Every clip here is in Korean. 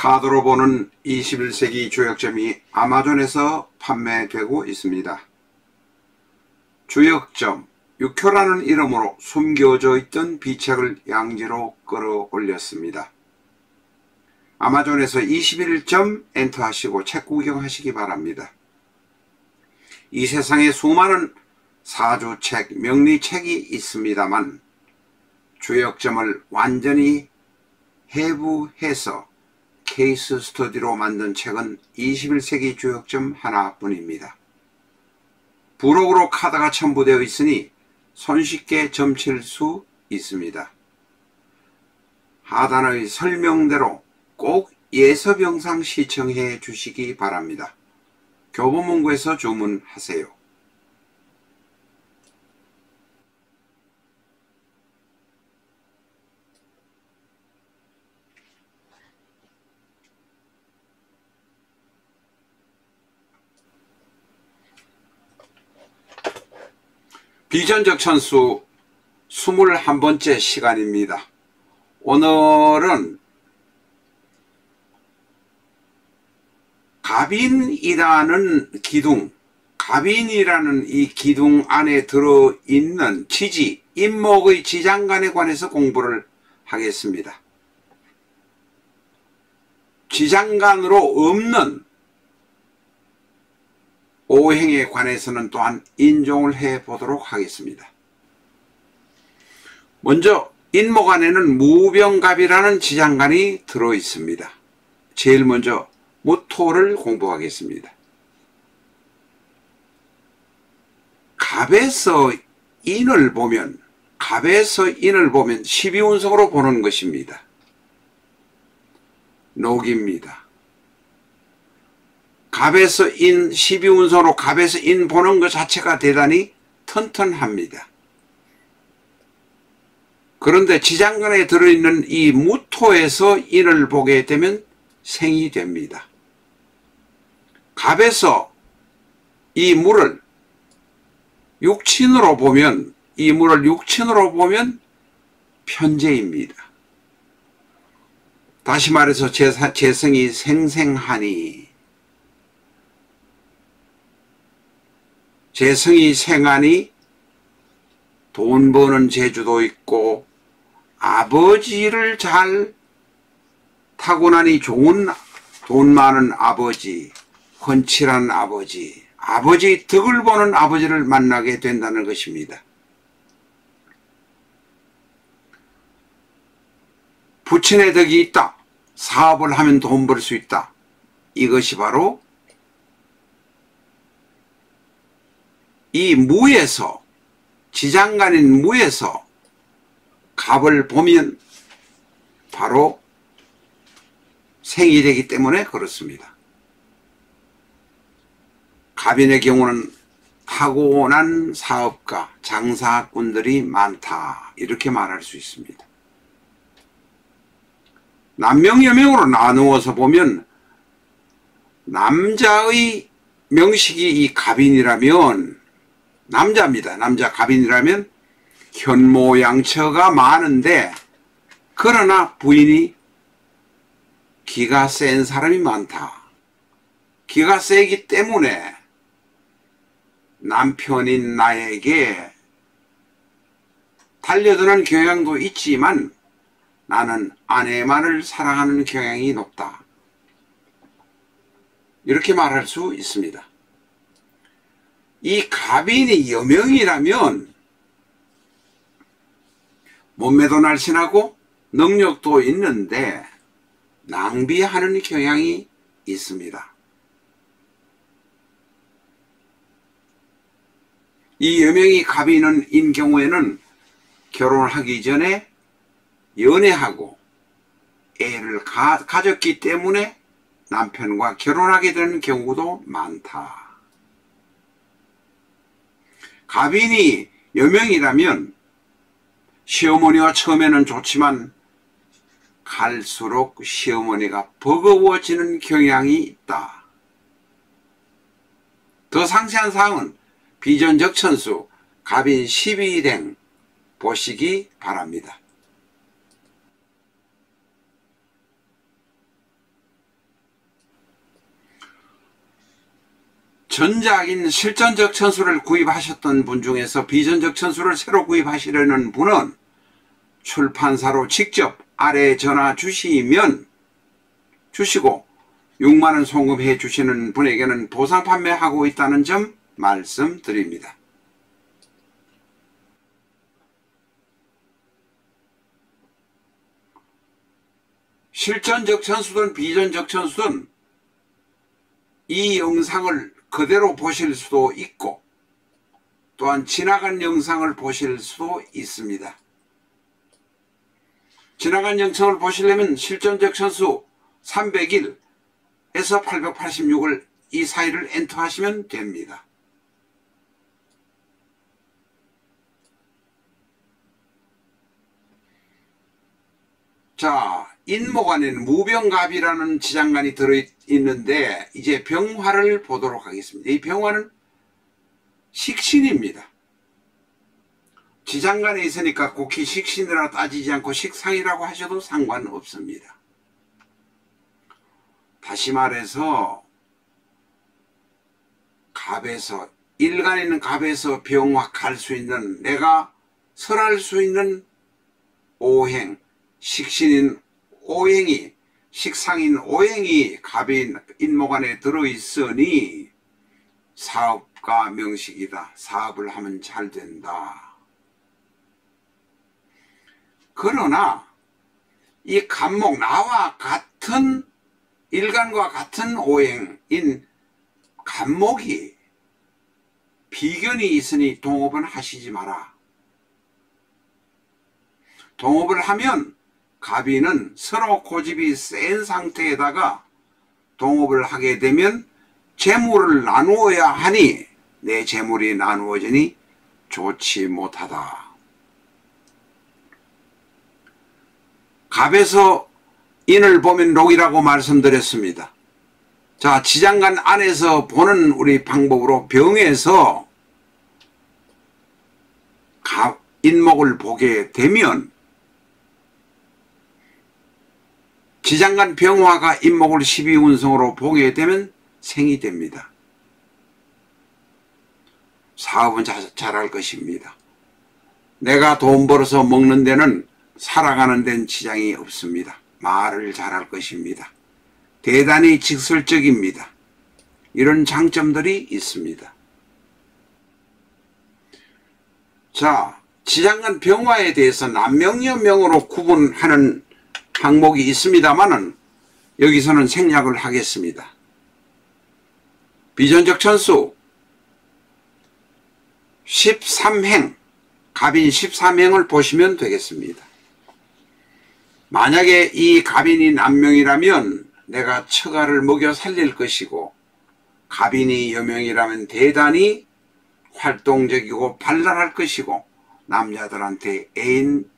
카드로 보는 21세기 주역점이 아마존에서 판매되고 있습니다. 주역점, 육효라는 이름으로 숨겨져 있던 비책을 양지로 끌어올렸습니다. 아마존에서 21점 엔터하시고 책 구경하시기 바랍니다. 이 세상에 수많은 사주책, 명리책이 있습니다만 주역점을 완전히 해부해서 케이스 스터디로 만든 책은 21세기 주역점 하나뿐입니다. 부록으로 카드가 첨부되어 있으니 손쉽게 점칠 수 있습니다. 하단의 설명대로 꼭 예습 영상 시청해 주시기 바랍니다. 교보문고에서 주문하세요. 비전적 천수 21번째 시간입니다. 오늘은 갑인이라는 기둥, 갑인이라는 이 기둥 안에 들어있는 지지, 인목의 지장간에 관해서 공부를 하겠습니다. 지장간으로 없는 오행에 관해서는 또한 인종을 해보도록 하겠습니다. 먼저 인목 안에는 무병갑이라는 지장간이 들어있습니다. 제일 먼저 무토를 공부하겠습니다. 갑에서 인을 보면 12운석으로 보는 것입니다. 녹입니다. 갑에서 인 12운석으로 갑에서 인 보는 것 자체가 대단히 튼튼합니다. 그런데 지장간에 들어있는 이 무토에서 인을 보게 되면 생이 됩니다. 갑에서 이 물을 육친으로 보면 편재입니다. 다시 말해서 재성이 생생하니, 재성이 생하니 돈 버는 재주도 있고 아버지를 잘 타고나니 좋은 돈 많은 아버지, 헌칠한 아버지, 아버지 덕을 보는 아버지를 만나게 된다는 것입니다. 부친의 덕이 있다. 사업을 하면 돈 벌 수 있다. 이것이 바로 이 무에서, 지장간인 무에서 갑을 보면 바로 생이 되기 때문에 그렇습니다. 갑인의 경우는 타고난 사업가, 장사꾼들이 많다, 이렇게 말할 수 있습니다. 남명 여명으로 나누어서 보면 남자의 명식이 이 갑인이라면, 남자입니다. 남자 갑인이라면 현모양처가 많은데, 그러나 부인이 기가 센 사람이 많다. 기가 세기 때문에 남편인 나에게 달려드는 경향도 있지만 나는 아내만을 사랑하는 경향이 높다. 이렇게 말할 수 있습니다. 이 갑인이 여명이라면 몸매도 날씬하고 능력도 있는데 낭비하는 경향이 있습니다. 이 여명이 갑인인 경우에는 결혼하기 전에 연애하고 애를 가졌기 때문에 남편과 결혼하게 되는 경우도 많다. 갑인이 여명이라면 시어머니와 처음에는 좋지만 갈수록 시어머니가 버거워지는 경향이 있다. 더 상세한 사항은 비전적 천수 갑인 12댕 보시기 바랍니다. 전작인 실전적 천수를 구입하셨던 분 중에서 비전적 천수를 새로 구입하시려는 분은 출판사로 직접 아래 전화 주시고 6만원 송금해 주시는 분에게는 보상 판매하고 있다는 점 말씀드립니다. 실전적 천수든 비전적 천수든 이 영상을 그대로 보실 수도 있고 또한 지나간 영상을 보실 수도 있습니다. 지나간 영상을 보시려면 실전적 천수 301에서 886을 이 사이를 엔터하시면 됩니다. 자, 인목안에는 무병갑이라는 지장간이 들어있는데 이제 병화를 보도록 하겠습니다. 이 병화는 식신입니다. 지장간에 있으니까 곡히 식신이라 따지지 않고 식상이라고 하셔도 상관없습니다. 다시 말해서 갑에서 일간에 있는 갑에서 병화 갈 수 있는 내가 설할 수 있는 오행 식신인 오행이 식상인 오행이 갑인 인목안에 들어있으니 사업가 명식이다. 사업을 하면 잘 된다. 그러나 이 갑목 나와 같은 일간과 같은 오행인 갑목이 비견이 있으니 동업은 하시지 마라. 동업을 하면 갑인은 서로 고집이 센 상태에다가 동업을 하게 되면 재물을 나누어야 하니 내 재물이 나누어지니 좋지 못하다. 갑에서 인을 보면 록이라고 말씀드렸습니다. 자, 지장간 안에서 보는 우리 방법으로 병에서 인목을 보게 되면 지장간 병화가 인목을 12운성으로 보게 되면 생이 됩니다. 사업은 잘할 것입니다. 내가 돈 벌어서 먹는 데는 살아가는 데는 지장이 없습니다. 말을 잘할 것입니다. 대단히 직설적입니다. 이런 장점들이 있습니다. 자, 지장간 병화에 대해서 남명여명으로 구분하는 항목이 있습니다만은 여기서는 생략을 하겠습니다. 비전적 천수 13행 갑인 13행을 보시면 되겠습니다. 만약에 이 갑인이 남명이라면 내가 처가를 먹여 살릴 것이고 갑인이 여명이라면 대단히 활동적이고 발랄할 것이고 남자들한테 애인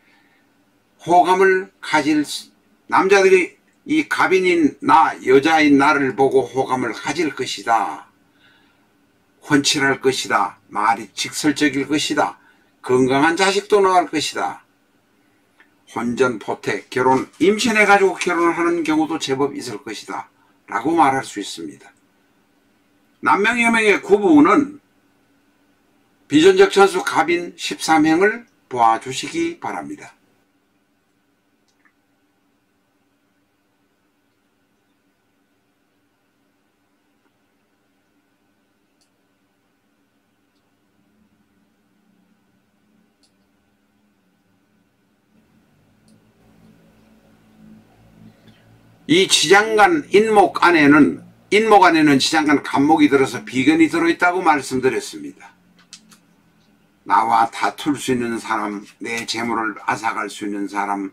호감을 가질 남자들이 이 갑인인 나 여자인 나를 보고 호감을 가질 것이다. 훤칠할 것이다. 말이 직설적일 것이다. 건강한 자식도 낳을 것이다. 혼전, 포택, 결혼, 임신해가지고 결혼을 하는 경우도 제법 있을 것이다. 라고 말할 수 있습니다. 남명여명의 구분은 비전적 천수 갑인 13행을 보아주시기 바랍니다. 이 지장간 인목 안에는 지장간 갑목이 들어서 비견이 들어있다고 말씀드렸습니다. 나와 다툴 수 있는 사람, 내 재물을 앗아갈 수 있는 사람,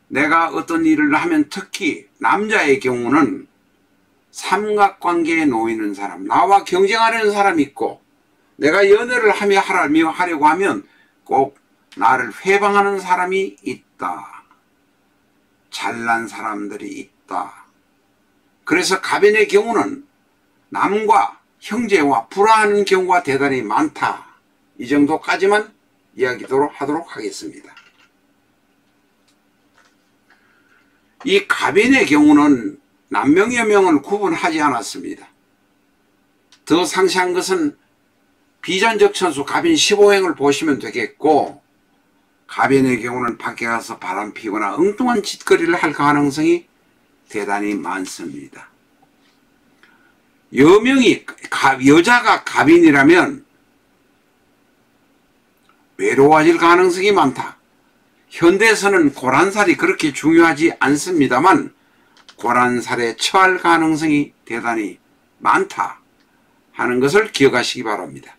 내가 어떤 일을 하면 특히 남자의 경우는 삼각관계에 놓이는 사람, 나와 경쟁하려는 사람이 있고 내가 연애를 하려고 하면 꼭 나를 회방하는 사람이 있다. 잘난 사람들이 있다. 그래서 갑인의 경우는 남과 형제와 불화하는 경우가 대단히 많다. 이 정도까지만 이야기하도록 하겠습니다. 이 갑인의 경우는 남명여명을 구분하지 않았습니다. 더 상세한 것은 비전적 천수 갑인 15행을 보시면 되겠고, 갑인의 경우는 밖에 가서 바람 피거나 엉뚱한 짓거리를 할 가능성이 대단히 많습니다. 여자가 갑인이라면 외로워질 가능성이 많다. 현대에서는 고란살이 그렇게 중요하지 않습니다만 고란살에 처할 가능성이 대단히 많다 하는 것을 기억하시기 바랍니다.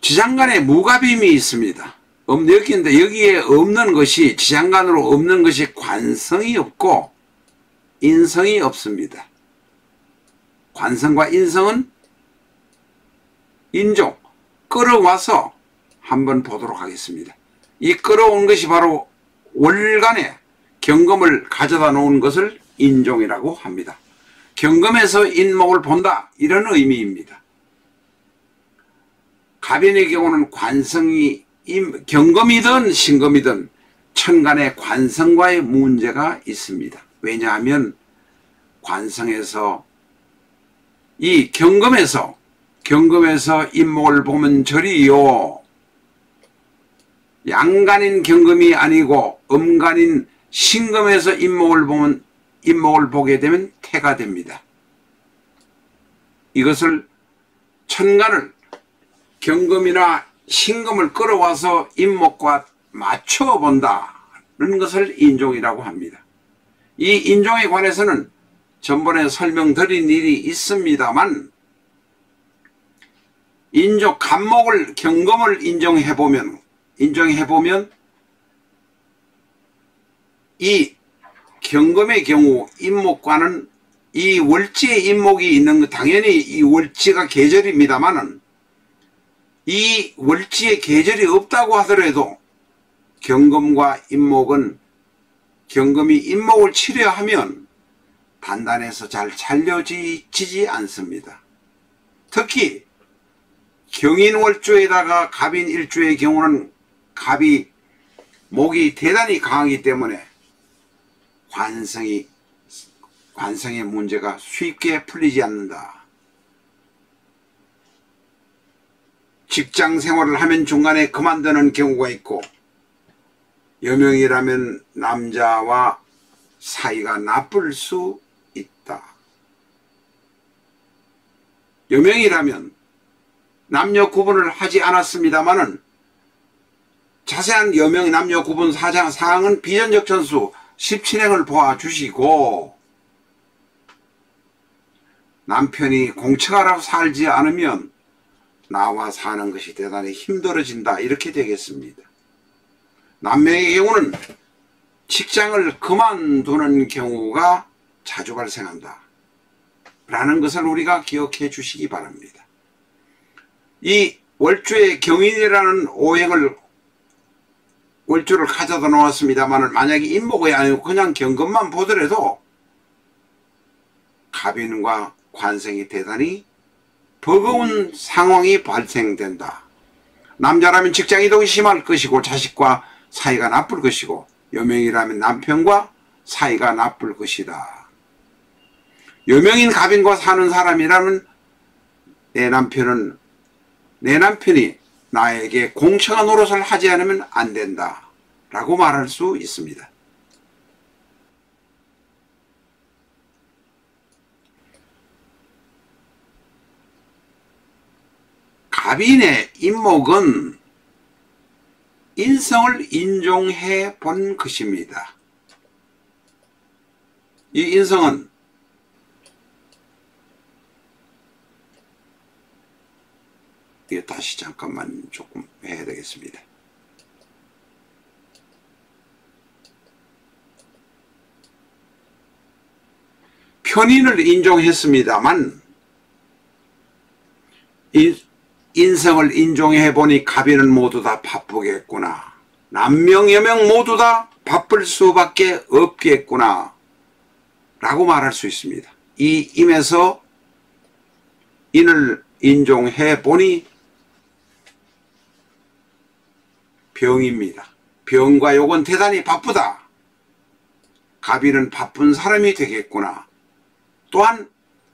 지장간에 무갑임이 있습니다. 여기에 없는 것이, 지장간으로 없는 것이 관성이 없고 인성이 없습니다. 관성과 인성은 인종, 끌어와서 한번 보도록 하겠습니다. 이 끌어온 것이 바로 월간에 경금을 가져다 놓은 것을 인종이라고 합니다. 경금에서 인목을 본다, 이런 의미입니다. 갑인의 경우는 관성이 경금이든 신금이든 천간의 관성과의 문제가 있습니다. 왜냐하면 관성에서 이 경금에서 인목을 보면 절이요, 양간인 경금이 아니고 음간인 신금에서 인목을 보게 되면 태가 됩니다. 이것을 천간을 경금이나 신금을 끌어와서 인목과 맞춰 본다는 것을 인종이라고 합니다. 이 인종에 관해서는 전번에 설명드린 일이 있습니다만, 간목을 경금을 인정해보면 이 경금의 경우 인목과는 이 월지에 인목이 있는 것, 당연히 이 월지가 계절입니다만은 이 월지에 계절이 없다고 하더라도 경금과 인목은, 경금이 인목을 치료하면 단단해서 잘 살려지지 않습니다. 특히 경인월주에다가 갑인일주의 경우는 목이 대단히 강하기 때문에 관성의 문제가 쉽게 풀리지 않는다. 직장 생활을 하면 중간에 그만두는 경우가 있고, 여명이라면 남자와 사이가 나쁠 수 있다. 여명이라면 남녀 구분을 하지 않았습니다마는 자세한 여명 남녀 구분 사항은 비전적 천수 17행을 보아주시고, 남편이 공처가라고 살지 않으면 나와 사는 것이 대단히 힘들어진다, 이렇게 되겠습니다. 남매의 경우는 직장을 그만두는 경우가 자주 발생한다 라는 것을 우리가 기억해 주시기 바랍니다. 이 월주의 경인이라는 월주를 가져다 놓았습니다만, 만약에 인목이 아니고 그냥 경금만 보더라도 갑인과 관성이 대단히 버거운 상황이 발생된다. 남자라면 직장 이동이 심할 것이고 자식과 사이가 나쁠 것이고, 여명이라면 남편과 사이가 나쁠 것이다. 여명인 갑인과 사는 사람이라면 내 남편이 나에게 공처가 노릇을 하지 않으면 안 된다 라고 말할 수 있습니다. 갑인의 인목은 인성을 인종해 본 것입니다. 이 인성은 다시 잠깐만 조금 해야 되겠습니다. 편인을 인종했습니다만 인성을 인종해 보니 갑인은 모두 다 바쁘겠구나, 남명 여명 모두 다 바쁠 수밖에 없겠구나 라고 말할 수 있습니다. 이 임에서 인을 인종해 보니 병입니다. 병과 욕은 대단히 바쁘다. 갑인은 바쁜 사람이 되겠구나. 또한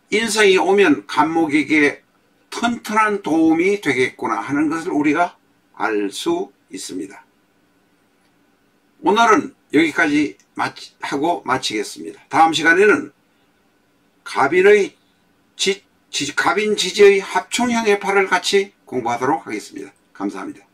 인생이 오면 갑목에게 튼튼한 도움이 되겠구나 하는 것을 우리가 알 수 있습니다. 오늘은 여기까지 하고 마치겠습니다. 다음 시간에는 갑인 지지의 합총형의 팔을 같이 공부하도록 하겠습니다. 감사합니다.